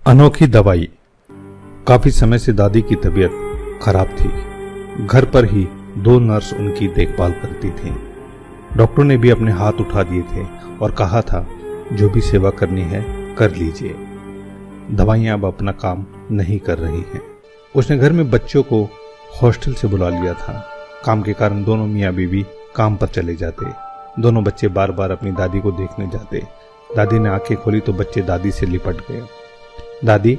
अनोखी दवाई। काफी समय से दादी की तबीयत खराब थी। घर पर ही 2 नर्स उनकी देखभाल करती थीं। डॉक्टर ने भी अपने हाथ उठा दिए थे और कहा था जो भी सेवा करनी है कर लीजिए। दवाइयां अब अपना काम नहीं कर रही हैं। उसने घर में बच्चों को हॉस्टल से बुला लिया था। काम के कारण दोनों मियाँ बीवी काम पर चले जाते। दोनों बच्चे बार बार अपनी दादी को देखने जाते। दादी ने आंखें खोली तो बच्चे दादी से लिपट गए। दादी,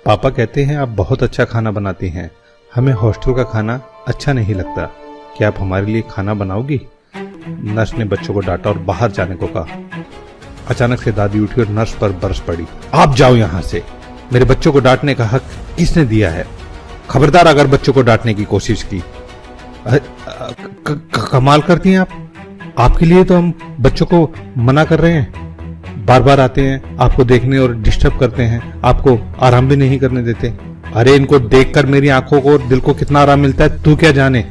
पापा कहते हैं आप बहुत अच्छा खाना बनाती हैं। हमें हॉस्टल का खाना अच्छा नहीं लगता। क्या आप हमारे लिए खाना बनाओगी? नर्स ने बच्चों को डांटा और बाहर जाने को कहा। अचानक से दादी उठी और नर्स पर बरस पड़ी। आप जाओ यहाँ से। मेरे बच्चों को डांटने का हक किसने दिया है? खबरदार अगर बच्चों को डांटने की कोशिश की। कमाल करती हैं आप। आपके लिए तो हम बच्चों को मना कर रहे हैं। बार बार आते हैं, आपको देखने और डिस्टर्ब करते हैं, आपको आराम भी नहीं करने देते। अरे इनको देखकर मेरी आंखों को और दिल को कितना आराम मिलता है तू क्या जाने।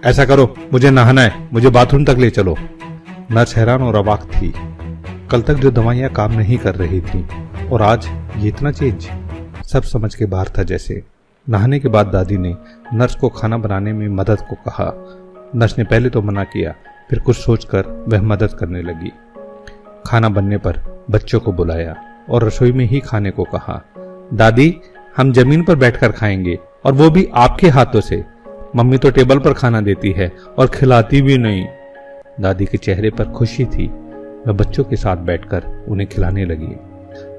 ऐसा करो, मुझे नहाना है, मुझे बाथरूम तक ले चलो। नर्स हैरान और अवाक थी। कल तक जो दवाइयां काम नहीं कर रही थी और आज ये इतना चेंज। सब समझ के बाहर था जैसे। नहाने के बाद दादी ने नर्स को खाना बनाने में मदद को कहा। नर्स ने पहले तो मना किया, फिर कुछ सोचकर वह मदद करने लगी। खाना बनने पर बच्चों को बुलाया और रसोई में ही खाने को कहा। दादी, हम जमीन पर बैठकर खाएंगे और वो भी आपके हाथों से। मम्मी तो टेबल पर खाना देती है और खिलाती भी नहीं। दादी के चेहरे पर खुशी थी। वह बच्चों के साथ बैठकर उन्हें खिलाने लगी।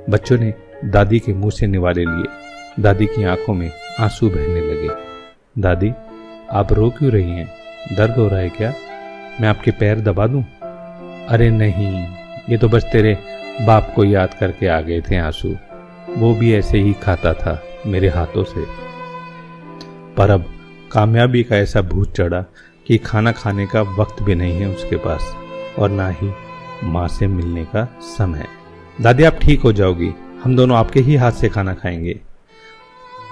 बच्चों ने दादी के मुंह से निवाले लिए। दादी की आंखों में आंसू बहने लगे। दादी, आप रो क्यों रही हैं? दर्द हो रहा है क्या? मैं आपके पैर दबा दूं? अरे नहीं, ये तो बस तेरे बाप को याद करके आ गए थे आंसू। वो भी ऐसे ही खाता था मेरे हाथों से। पर अब कामयाबी का ऐसा भूत चढ़ा कि खाना खाने का वक्त भी नहीं है उसके पास और ना ही माँ से मिलने का समय। दादी, आप ठीक हो जाओगी। हम दोनों आपके ही हाथ से खाना खाएंगे।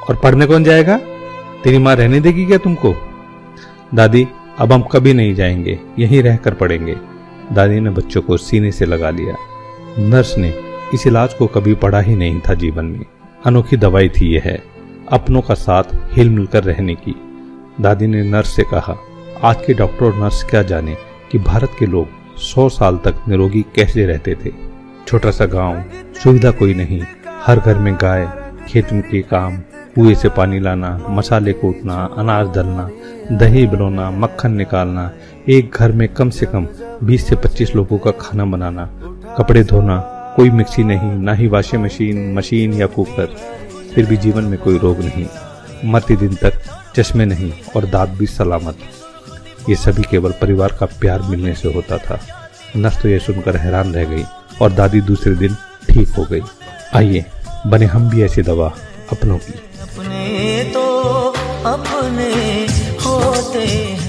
और पढ़ने कौन जाएगा? तेरी माँ रहने देगी क्या तुमको? दादी, अब हम कभी नहीं जाएंगे, यहीं रहकर पढ़ेंगे। दादी ने बच्चों को सीने से लगा लिया। नर्स ने इस इलाज को कभी पढ़ा ही नहीं था जीवन में। अनोखी दवाई थी यह, अपनों का साथ हिल मिलकर रहने की। दादी ने नर्स से कहा, आज के डॉक्टर और नर्स क्या जाने कि भारत के लोग 100 साल तक निरोगी कैसे रहते थे। छोटा सा गांव, सुविधा कोई नहीं, हर घर में गाय, खेत में के काम, कुएं से पानी लाना, मसाले कूटना, अनाज दलना, दही बिलोना, मक्खन निकालना, एक घर में कम से कम 20 से 25 लोगों का खाना बनाना, कपड़े धोना, कोई मिक्सी नहीं, ना ही वॉशिंग मशीन या कुकर। फिर भी जीवन में कोई रोग नहीं, मरते दिन तक चश्मे नहीं और दांत भी सलामत। ये सभी केवल परिवार का प्यार मिलने से होता था। नर्स तो यह सुनकर हैरान रह गई और दादी दूसरे दिन ठीक हो गई। आइए बने हम भी ऐसी दवा अपनों की। अपने तो अपने होते हैं।